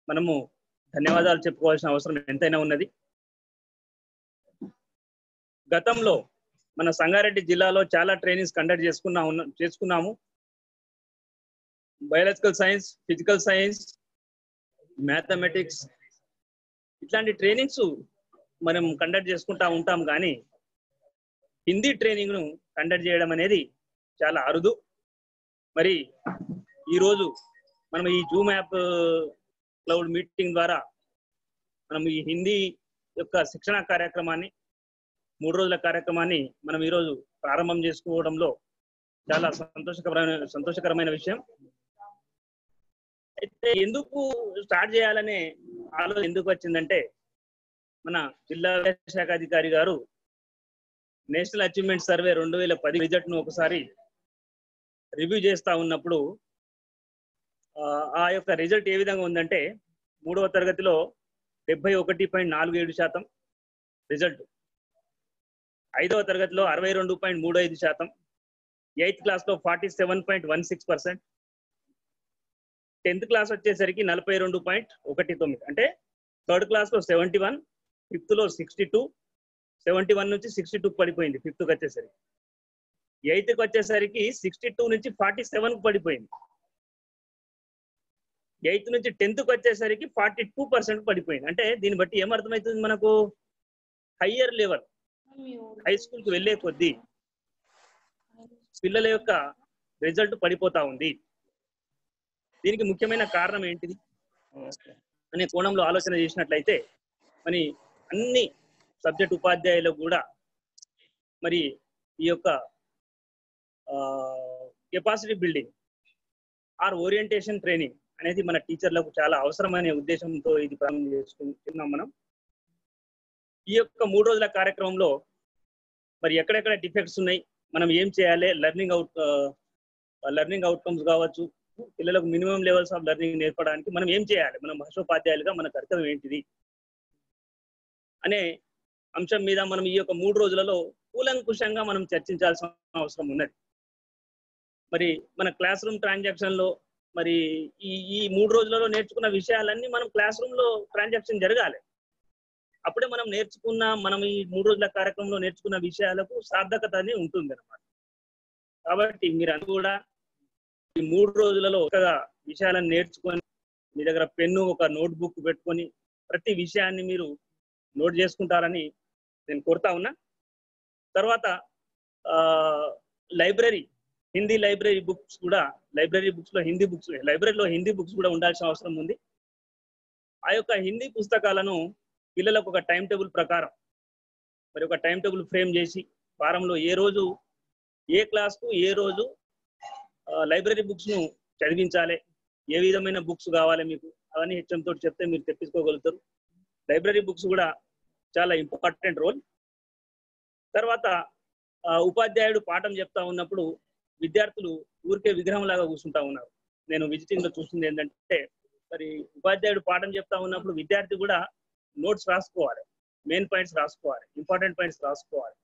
మనము ధన్యవాదాలు చెప్పుకోవాల్సిన అవసరం ఎంతైనా ఉన్నది. గతంలో మన సంగారెడ్డి జిల్లాలో చాలా ట్రైనింగ్స్ కండక్ట్ చేసుకున్నాము. Biological science, physical science, mathematics ఇట్లాంటి ట్రైనింగ్స్ మనం కండక్ట్ చేసుకుంటా ఉంటాం. కానీ హిందీ ట్రైనింగ్ ను కండక్ట్ చేయడం అనేది చాలా అరుదు. మరి ఈరోజు మనం ఈ జూమ్ యాప్ క్లౌడ్ మీటింగ్ ద్వారా మనం ఈ హిందీ యొక్క శిక్షణ కార్యక్రమాన్ని 3 రోజుల కార్యక్రమాన్ని మనం ఈరోజు ప్రారంభం చేసుకోవడంలో చాలా సంతోషకరమైన విషయం. అయితే ఎందుకు స్టార్ట్ చేయాలనే ఆలోచన ఎందుకు వచ్చిందంటే, మన జిల్లా శాఖ అధికారి గారు నేషనల్ అచీవ్మెంట్ సర్వే 2010 రిజల్ట్ ను ఒకసారి రివ్యూ చేస్తా ఉన్నప్పుడు ఆ యొక్క రిజల్ట్ ఏ విధంగా ఉందంటే 3వ తరగతిలో 71.47% రిజల్ట్, 5వ తరగతిలో 62.35%, 8th క్లాస్ లో 47.16%, 10th క్లాస్ వచ్చేసరికి 42.19, అంటే 3rd క్లాస్ లో 71, 5th లో 62, 71 నుంచి 62 పడిపోయింది 5th కి వచ్చేసరికి. 8th కి వచ్చేసరికి 62 నుంచి 47 పడిపోయింది. 8th నుంచి 10th కి వచ్చేసరికి 42% పడిపోయింది. అంటే దీన్ని బట్టి ఏమర్థమవుతుంది మనకు, హయ్యర్ లెవెల్ హై స్కూల్ కి వెళ్లే కొద్దీ పిల్లల యొక్క రిజల్ట్ పడిపోతా ఉంది. దీనికి ముఖ్యమైన కారణం ఏంటిది అనే కోణంలో ఆలోచన చేసినట్లయితే, మరి అన్ని సబ్జెక్ట్ ఉపాధ్యాయులకు కూడా మరి ఈ యొక్క capacity building or orientation training అనేది మన టీచర్లకు చాలా అవసరమనే ఉద్దేశంతో ఇది ప్రారంభం చేసుకుంటున్నాం మనం. ఈ యొక్క 3 రోజుల కార్యక్రమంలో మరి ఎక్కడెక్కడ డిఫెక్ట్స్ ఉన్నాయి, మనం ఏం చేయాలి, లెర్నింగ్ అవుట్కమ్స్ కావచ్చు, పిల్లలకు మినిమం లెవెల్స్ ఆఫ్ లెర్నింగ్ నేర్పడానికి మనం ఏం చేయాలి, మనం భాషోపాధ్యాయులుగా మన కర్తవ్యం ఏంటిది అనే అంశం మీద మనం ఈ యొక్క 3 రోజులలో కూలంకుషంగా మనం చర్చించాల్సిన అవసరం ఉన్నది. మరి మన క్లాస్ రూమ్ ట్రాన్సాక్షన్ లో మరి ఈ 3 రోజులలో నేర్చుకున్న విషయాలన్నీ మనం క్లాస్ రూమ్ లో ట్రాన్సాక్షన్ జరగాలి. అప్పుడే మనం ఈ 3 రోజుల కార్యక్రమంలో నేర్చుకున్న విషయాలకు సార్థకత అనేది ఉంటుంది అన్నమాట. కాబట్టి మీరు అందరూ కూడా ఈ 3 రోజులలో ఒక విషయాలను నేర్చుకొని మీ దగ్గర పెన్ను, ఒక నోట్ బుక్ పెట్టుకొని ప్రతి విషయాన్ని మీరు నోట్ చేసుకుంటారని నేను కోరుతా ఉన్నా. తర్వాత లైబ్రరీ, హిందీ లైబ్రరీ బుక్స్ కూడా, లైబ్రరీలో హిందీ బుక్స్ కూడా ఉండాల్సిన అవసరం ఉంది. ఆ యొక్క హిందీ పుస్తకాలను పిల్లలకు ఒక టైం టేబుల్ ప్రకారం మరి ఒక టైం టేబుల్ ఫ్రేమ్ చేసి వారంలో ఏ రోజు ఏ క్లాస్కు ఏ రోజు లైబ్రరీ బుక్స్ ను చదివించాలి, ఏ విధమైన బుక్స్ కావాలి మీకు అవన్నీ హెచ్ఎం తోటి చెప్తే మీరు తెప్పించుకోగలుగుతారు. లైబ్రరీ బుక్స్ కూడా చాలా ఇంపార్టెంట్ రోల్. తర్వాత ఉపాధ్యాయుడు పాఠం చెప్తా ఉన్నప్పుడు విద్యార్థులు ఊరికే విగ్రహం లాగా కూర్చుంటా ఉన్నారు. నేను విజిటింగ్ లో చూస్తుంది ఏంటంటే, మరి ఉపాధ్యాయుడు పాఠం చెప్తా ఉన్నప్పుడు విద్యార్థి కూడా నోట్స్ రాసుకోవాలి, మెయిన్ పాయింట్స్ రాసుకోవాలి, ఇంపార్టెంట్ పాయింట్స్ రాసుకోవాలి.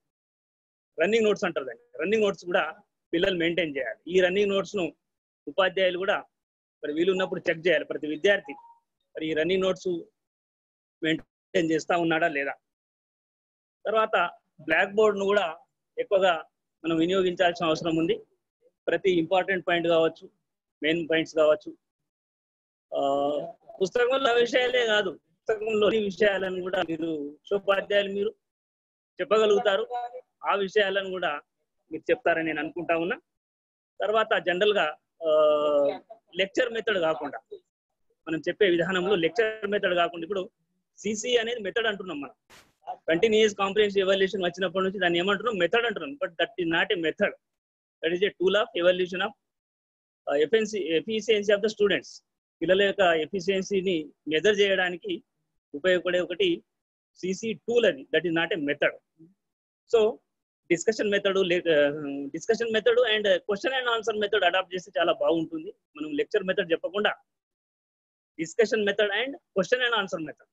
రన్నింగ్ నోట్స్ అంటారు దాన్ని, రన్నింగ్ నోట్స్ కూడా పిల్లలు మెయింటైన్ చేయాలి. ఈ రన్నింగ్ నోట్స్ ను ఉపాధ్యాయులు కూడా మరి వీలు ఉన్నప్పుడు చెక్ చేయాలి. ప్రతి విద్యార్థి మరి ఈ రన్నింగ్ నోట్స్ మెయింటైన్ చేస్తా ఉన్నాడా లేదా. తర్వాత బ్లాక్ బోర్డ్ ను కూడా ఎక్కువగా మనం వినియోగించాల్సిన అవసరం ఉంది. ప్రతి ఇంపార్టెంట్ పాయింట్ కావచ్చు, మెయిన్ పాయింట్స్ కావచ్చు, పుస్తకంలో విషయాలే కాదు, పుస్తకంలోని విషయాలను కూడా మీరు ఉపాధ్యాయులు మీరు చెప్పగలుగుతారు. ఆ విషయాలను కూడా మీరు చెప్తారని నేను అనుకుంటా ఉన్నా. తర్వాత జనరల్ గా లెక్చర్ మెథడ్ కాకుండా, మనం చెప్పే విధానంలో లెక్చర్ మెథడ్ కాకుండా, ఇప్పుడు సిసి అనేది మెథడ్ అంటున్నాం మనం. కంటిన్యూస్ కాంప్రిహెన్సివ్ ఎవాల్యుయేషన్ వచ్చినప్పటి నుంచి దాన్ని ఏమంటున్నాం, మెథడ్ అంటున్నాం. But that is not a method, that is a tool of evolution of efficiency of the students. పిల్లల యొక్క ఎఫిషియన్సీని మెజర్ చేయడానికి ఉపయోగపడే ఒకటి సిసి టూల్ అది, that is not a method. So discussion method and question and answer method adopt చేస్తే చాలా బాగుంటుంది. మనం లెక్చర్ మెథడ్ చెప్పకుండా discussion method and question and answer method,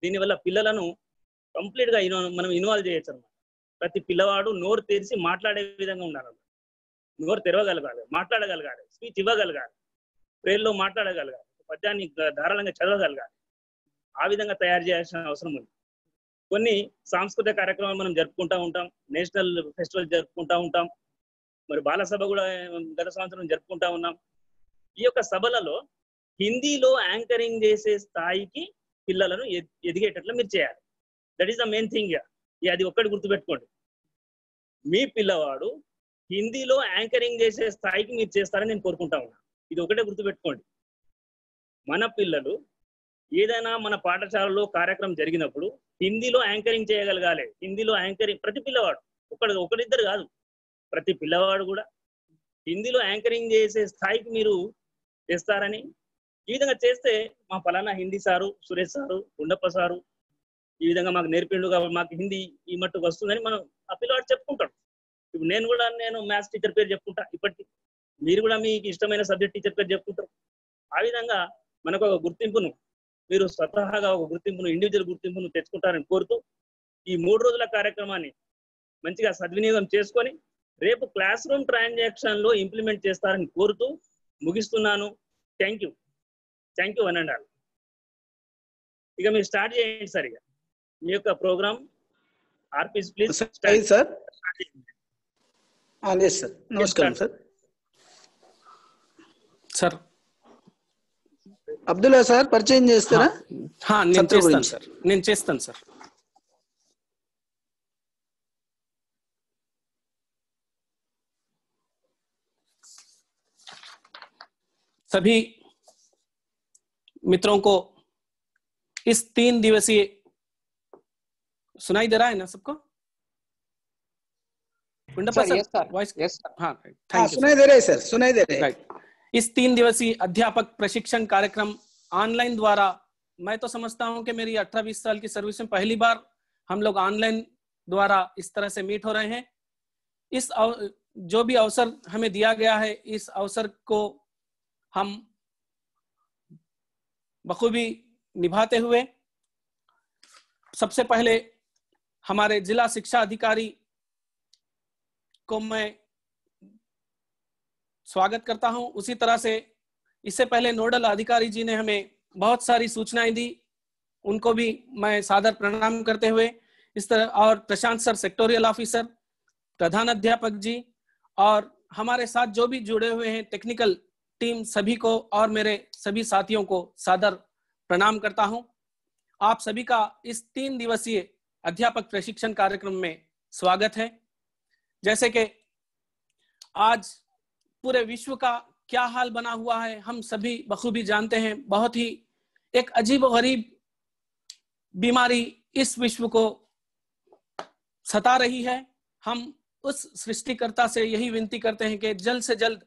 దీనివల్ల పిల్లలను కంప్లీట్ గా మనం ఇన్వాల్వ్ చేయొచ్చు అన్నమాట. ప్రతి పిల్లవాడు నోరు తెరిచి మాట్లాడే విధంగా ఉండాలి, నోరు తెరవగలగాలి, మాట్లాడగలగాలి, స్పీచ్ ఇవ్వగలగాలి. ప్రేర్లో మాట్లాడగలగాలి, పద్యాన్ని ధారాళంగా చదవగలగాలి. ఆ విధంగా తయారు చేయాల్సిన అవసరం ఉంది. కొన్ని సాంస్కృతిక కార్యక్రమాలు మనం జరుపుకుంటా ఉంటాం, నేషనల్ ఫెస్టివల్ జరుపుకుంటా ఉంటాం, మరి బాలసభ కూడా గత సంవత్సరం జరుపుకుంటా ఉన్నాం. ఈ యొక్క సభలలో హిందీలో యాంకరింగ్ చేసే స్థాయికి పిల్లలను ఎదిగేటట్లు మీరు చేయాలి. That is the main thing. అది ఒక్కటి గుర్తుపెట్టుకోండి, మీ పిల్లవాడు హిందీలో యాంకరింగ్ చేసే స్థాయికి మీరు చేస్తారని నేను కోరుకుంటా ఉన్నా. ఇది ఒకటే గుర్తుపెట్టుకోండి. మన పిల్లలు ఏదైనా మన పాఠశాలలో కార్యక్రమం జరిగినప్పుడు హిందీలో యాంకరింగ్ చేయగలగాలి. హిందీలో యాంకరింగ్ ప్రతి పిల్లవాడు, ఒకరిద్దరు కాదు, ప్రతి పిల్లవాడు కూడా హిందీలో యాంకరింగ్ చేసే స్థాయికి మీరు చేస్తారని, ఈ విధంగా చేస్తే మా ఫలానా Hindi sir, Suresh sir, Gundappa sir ఈ విధంగా మాకు నేర్పిండు కాబట్టి మాకు హిందీ ఈ మట్టుకు వస్తుందని మనం ఆ పిల్లవాడు చెప్పుకుంటాడు. ఇప్పుడు నేను మ్యాథ్స్ టీచర్ పేరు చెప్పుకుంటా, ఇప్పటికీ మీరు కూడా మీకు ఇష్టమైన సబ్జెక్ట్ టీచర్ పేరు చెప్పుకుంటారు. ఆ విధంగా మనకు ఒక గుర్తింపును, మీరు స్వతహాగా ఒక గుర్తింపును, ఇండివిజువల్ గుర్తింపును తెచ్చుకుంటారని కోరుతూ ఈ 3 రోజుల కార్యక్రమాన్ని మంచిగా సద్వినియోగం చేసుకొని రేపు క్లాస్ రూమ్ ట్రాన్సాక్షన్ లో ఇంప్లిమెంట్ చేస్తారని కోరుతూ ముగిస్తున్నాను. Thank you 1 and all. ఇక మీరు స్టార్ట్ చేయండి సార్. ఇక మీ యొక్క program RPs please sir. Sir నమస్కారం సార్. సార్ అబ్దుల్లా సార్ పరిచయం చేస్తారా? నేను చేస్తాను సార్. सभी मित्रों को इस 3 दिवसीय, सुनाई दे रहा है ना सबको? सुनाई दे रहा है सर, सुनाई दे रहा है। इस 3 दिवसीय अध्यापक प्रशिक्षण कार्यक्रम ऑनलाइन द्वारा, मैं तो समझता हूं कि मेरी 18-20 साल की सर्विस में पहली बार हम लोग ऑनलाइन द्वारा इस तरह से मीट हो रहे हैं। इस जो भी अवसर हमें दिया गया है, इस अवसर को हम बखूबी निभाते हुए सबसे पहले हमारे जिला शिक्षा अधिकारी को मैं स्वागत करता हूं। उसी तरह से इससे पहले नोडल अधिकारी जी ने हमें बहुत सारी सूचनाएं दी, उनको भी मैं सादर प्रणाम करते हुए इस तरह, और प्रशांत सर सेक्टोरियल ऑफिसर, प्रधान अध्यापक जी और हमारे साथ जो भी जुड़े हुए हैं टेक्निकल टीम, सभी को और मेरे सभी साथियों को सादर प्रणाम करता हूं। आप सभी का इस 3 दिवसीय अध्यापक प्रशिक्षण कार्यक्रम में स्वागत है। जैसे कि आज पूरे विश्व का क्या हाल बना हुआ है हम सभी बखूबी जानते हैं। बहुत ही एक अजीब व गरीब बीमारी इस विश्व को सता रही है। हम उस सृष्टिकर्ता से यही विनती करते हैं कि जल्द से जल्द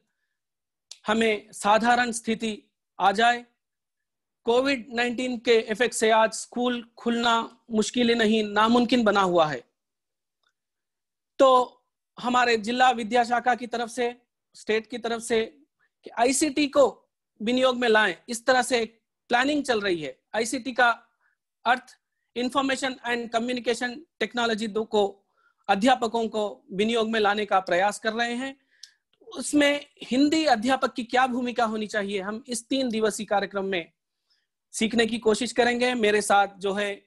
हमें साधारण स्थिति आ जाए। कोविड-19 के इफेक्ट से आज स्कूल खुलना मुश्किल ही नहीं, नामुमकिन बना हुआ है। तो हमारे जिला विद्या शाखा की तरफ से, स्टेट की तरफ से कि आईसीटी को विनियोग में लाएं, इस तरह से प्लानिंग चल रही है। आईसीटी का अर्थ इंफॉर्मेशन एंड कम्युनिकेशन टेक्नोलॉजी को अध्यापकों को विनियोग में लाने का प्रयास कर रहे हैं। उसमें हिंदी अध्यापक की क्या भूमिका होनी चाहिए, हम इस 3 दिवसीय कार्यक्रम में सीखने की कोशिश करेंगे। मेरे साथ जो है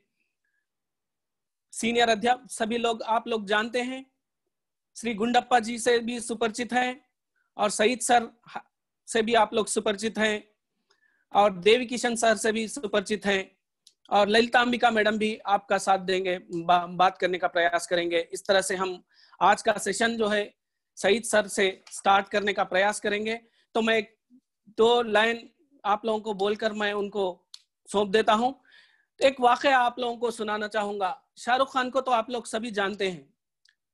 सीनियर अध्यापक सभी लोग आप लोग जानते हैं, श्री गुंडप्पा जी से भी सुपरिचित हैं और सईद सर से भी आप लोग सुपरिचित हैं और देवी किशन सर से भी सुपरिचित हैं और ललितांबिका मैडम भी आपका साथ देंगे, बात करने का प्रयास करेंगे। इस तरह से हम आज का सेशन जो है सईद सर से स्टार्ट करने का प्रयास करेंगे। तो मैं 2 लाइन आप लोगों को बोलकर मैं उनको सौंप देता हूं। एक वाकया आप लोगों को सुनाना चाहूंगा। शाहरुख खान को तो आप लोग सभी जानते हैं।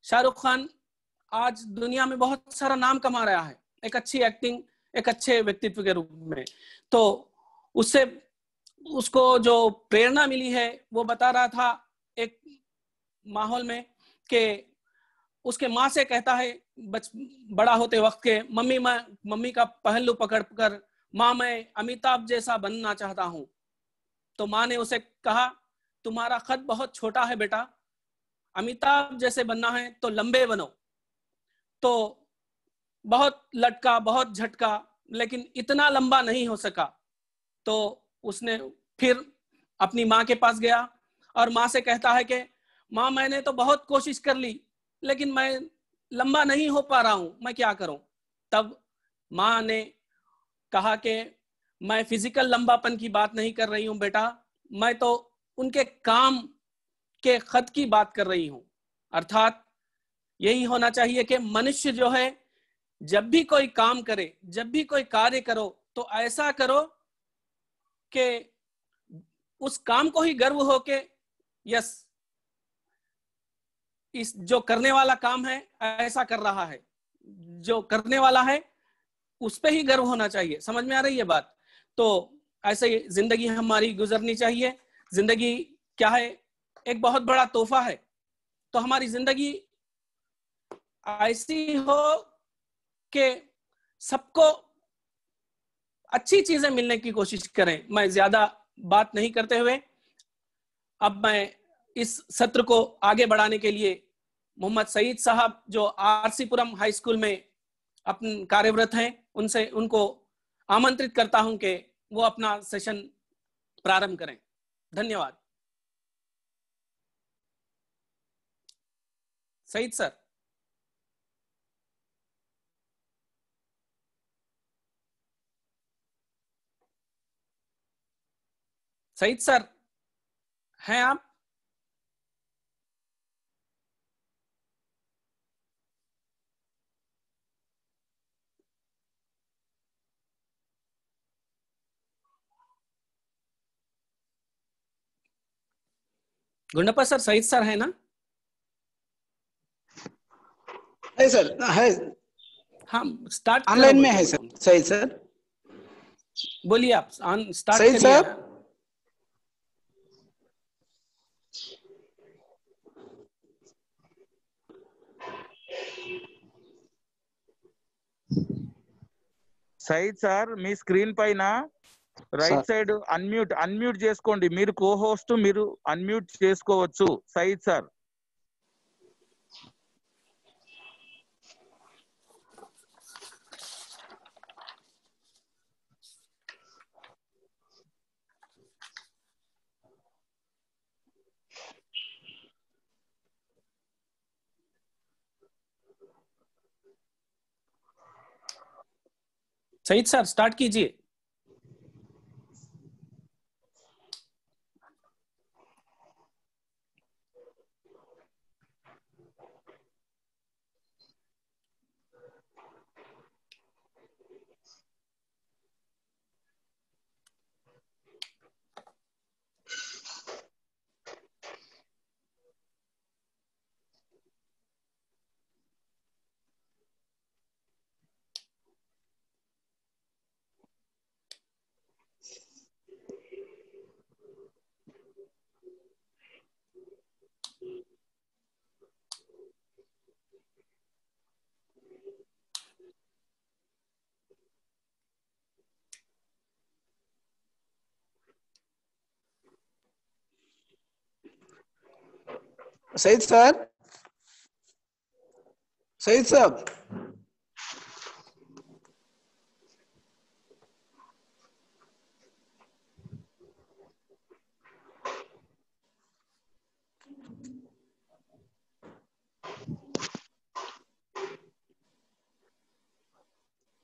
शाहरुख खान आज दुनिया में बहुत सारा नाम कमा रहा है, एक अच्छी एक्टिंग, एक अच्छे व्यक्तित्व के रूप में। तो उससे उसको जो प्रेरणा मिली है वो बता रहा था एक माहौल में कि उसके माँ से कहता है बड़ा होते वक्त के, मम्मी का पहलू पकड़कर, माँ मैं अमिताभ जैसा बनना चाहता हूँ। तो माँ ने उसे कहा तुम्हारा कद बहुत छोटा है बेटा, अमिताभ जैसे बनना है तो लंबे बनो। तो बहुत लटका, बहुत झटका, लेकिन इतना लंबा नहीं हो सका। तो उसने फिर अपनी माँ के पास गया और माँ से कहता है कि माँ मैंने तो बहुत कोशिश कर ली लेकिन मैं लंबा नहीं हो पा रहा हूं, मैं क्या करूं। तब माँ ने कहा कि मैं फिजिकल लंबापन की बात नहीं कर रही हूं बेटा, मैं तो उनके काम के खत की बात कर रही हूं। अर्थात यही होना चाहिए कि मनुष्य जो है जब भी कोई काम करे, जब भी कोई कार्य करो तो ऐसा करो कि उस काम को ही गर्व हो के यस इस जो करने वाला काम है ऐसा कर रहा है, जो करने वाला है उस पे ही गर्व होना चाहिए। समझ में आ रही है बात? तो ऐसे ही जिंदगी हमारी गुजरनी चाहिए। जिंदगी क्या है? एक बहुत बड़ा तोहफा है। तो हमारी जिंदगी ऐसी हो कि सबको अच्छी चीजें मिलने की कोशिश करें। मैं ज्यादा बात नहीं करते हुए अब मैं इस सत्र को आगे बढ़ाने के लिए मोहम्मद सईद साहब जो आरसीपुरम हाई स्कूल में अपन कार्यरत हैं उनको आमंत्रित करता हूं कि वो अपना सेशन प्रारंभ करें। धन्यवाद। सईद सर। सईद सर हैं आप? गुंडप्पा सर, सईद सर है ना? है सर, है। हाँ, स्टार्ट ऑनलाइन में है सर। सही सर, बोलिए आप स्टार्ट सही करिए। सर। సైద్ సార్ మీ స్క్రీన్ పైన రైట్ సైడ్ అన్మ్యూట్ చేసుకోండి. మీరు కో హోస్ట్, మీరు అన్మ్యూట్ చేసుకోవచ్చు. Saeed sir. Saeed sir start कीजिए। सईद सर, सईद साहब।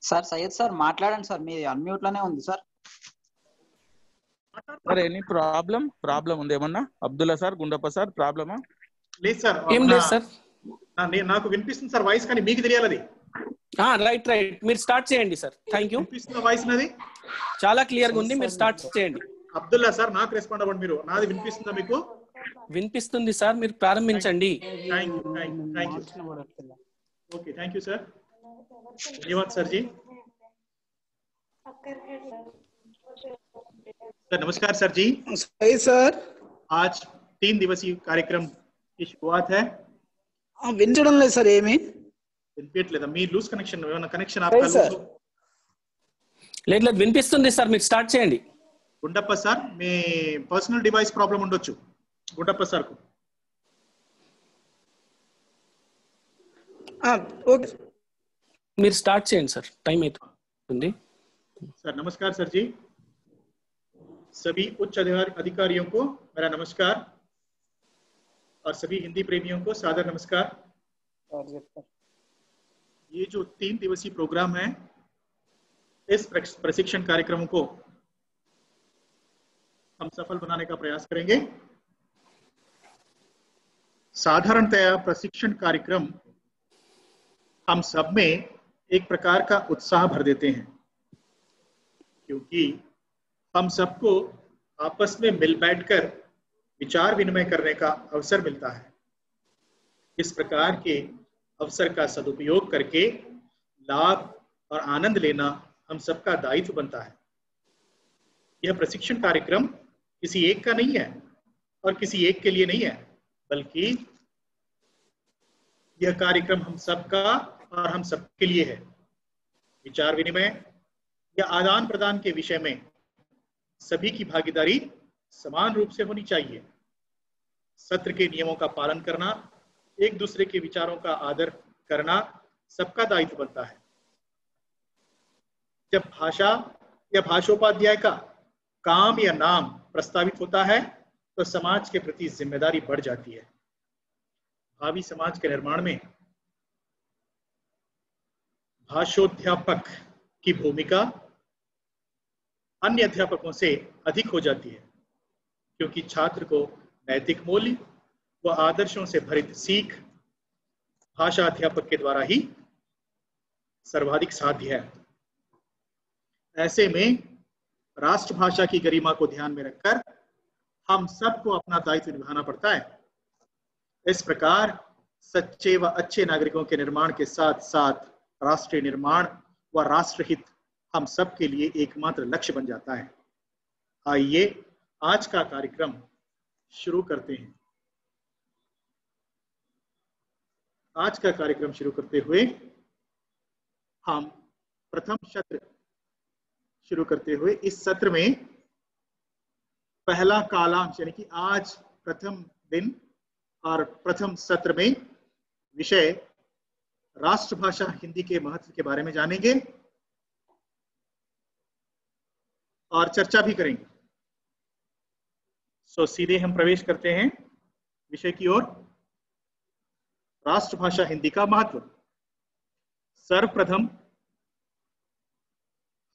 సార్ సయ్యద్ సార్ మాట్లాడండి సార్, మీ అన్మ్యూట్ లోనే ఉంది సార్. సార్ ఎనీ ప్రాబ్లం ఉంది ఏమన్నా? అబ్దుల్లా సార్, గుండప్ప సార్, ప్రాబ్లమా? లేదు సార్, ఏం లేదు సార్. నాకు వినిపిస్తుంది సార్ వాయిస్, కానీ మీకు తెలియాలి. రైట్ మీరు స్టార్ట్ చేయండి సార్. Thank you. వినిపిస్తున్న వాయిస్ నాది చాలా క్లియర్ గా ఉంది, మీరు స్టార్ట్ చేయండి. అబ్దుల్లా సార్, నాకు రెస్పాండ్ అవ్వండి మీరు. నాది వినిపిస్తుందా మీకు? వినిపిస్తుంది సార్, మీరు ప్రారంభించండి. Okay, thank you sir. धन्यवाद सर जी. सर नमस्कार सर जी. सही सर. आज 3 दिवसीय कार्यक्रम की शुरुआत है. వినడం లేదు సార్. ఏమి వినిపించలేదా? మీ లూజ్ కనెక్షన్, ఏమైనా కనెక్షన్ आपका लूज? లేదు వినిపిస్తుంది సార్, మీరు స్టార్ట్ చేయండి. గుండప్ప సార్, మీ పర్సనల్ డివైస్ ప్రాబ్లం ఉండొచ్చు గుండప్ప సార్ కు. ఓకే, మీరు స్టార్ట్ చేయండి సార్, టైం అవుతుంది. सर नमस्कार सर जी। सभी उच्च अधिकारियों को मेरा नमस्कार और सभी हिंदी प्रेमियों को सादर नमस्कार। ये जो 3 दिवसीय प्रोग्राम है, इस प्रशिक्षण कार्यक्रम को हम सफल बनाने का प्रयास करेंगे। साधारणतया प्रशिक्षण कार्यक्रम हम सब में एक प्रकार का उत्साह भर देते हैं, क्योंकि हम सबको आपस में मिल बैठकर विचार विनिमय करने का अवसर मिलता है। इस प्रकार के अवसर का सदुपयोग करके लाभ और आनंद लेना हम सबका दायित्व बनता है। यह प्रशिक्षण कार्यक्रम किसी एक का नहीं है और किसी एक के लिए नहीं है, बल्कि यह कार्यक्रम हम सबका और हम सबके लिए है। विचार विनिमय या आदान प्रदान के विषय में सभी की भागीदारी समान रूप से होनी चाहिए। सत्र के नियमों का पालन करना, एक दूसरे के विचारों का आदर करना सबका दायित्व बनता है। जब भाषा या भाषोपाध्याय का काम या नाम प्रस्तावित होता है तो समाज के प्रति जिम्मेदारी बढ़ जाती है। भावी समाज के निर्माण में भाषोध्यापक की भूमिका अन्य अध्यापकों से अधिक हो जाती है, क्योंकि छात्र को नैतिक मूल्य व आदर्शों से भरित सीख भाषा अध्यापक के द्वारा ही सर्वाधिक साध्य है। ऐसे में राष्ट्रभाषा की गरिमा को ध्यान में रखकर हम सबको अपना दायित्व निभाना पड़ता है। इस प्रकार सच्चे व अच्छे नागरिकों के निर्माण के साथ साथ राष्ट्रीय निर्माण व राष्ट्रहित हम सब के लिए एकमात्र लक्ष्य बन जाता है। आइए आज का कार्यक्रम शुरू करते हैं। आज का कार्यक्रम शुरू करते हुए हम प्रथम सत्र शुरू करते हुए इस सत्र में पहला कालांश यानी कि आज प्रथम दिन और प्रथम सत्र में विषय राष्ट्रभाषा हिंदी के महत्व के बारे में जानेंगे और चर्चा भी करेंगे। सो सीधे हम प्रवेश करते हैं विषय की ओर। राष्ट्रभाषा हिंदी का महत्व। सर्वप्रथम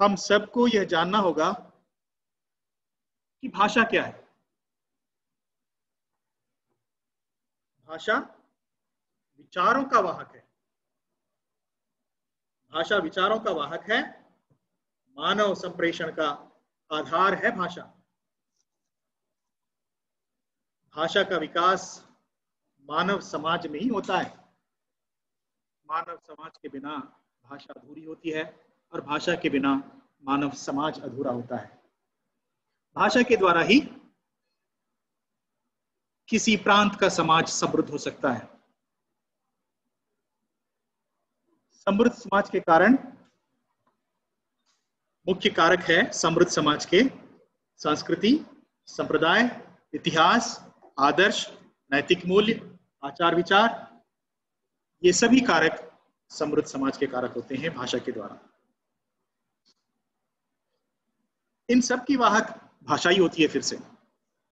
हम सबको यह जानना होगा कि भाषा क्या है। भाषा विचारों का वाहक है। भाषा विचारों का वाहक है। मानव संप्रेषण का आधार है भाषा। भाषा का विकास मानव समाज में ही होता है। मानव समाज के बिना भाषा अधूरी होती है और भाषा के बिना मानव समाज अधूरा होता है। भाषा के द्वारा ही किसी प्रांत का समाज समृद्ध हो सकता है। समृद्ध समाज के कारण मुख्य कारक है समृद्ध समाज के संस्कृति, संप्रदाय, इतिहास, आदर्श, नैतिक मूल्य, आचार विचार। ये सभी कारक समृद्ध समाज के कारक होते हैं भाषा के द्वारा। इन सब की वाहक भाषा ही होती है। फिर से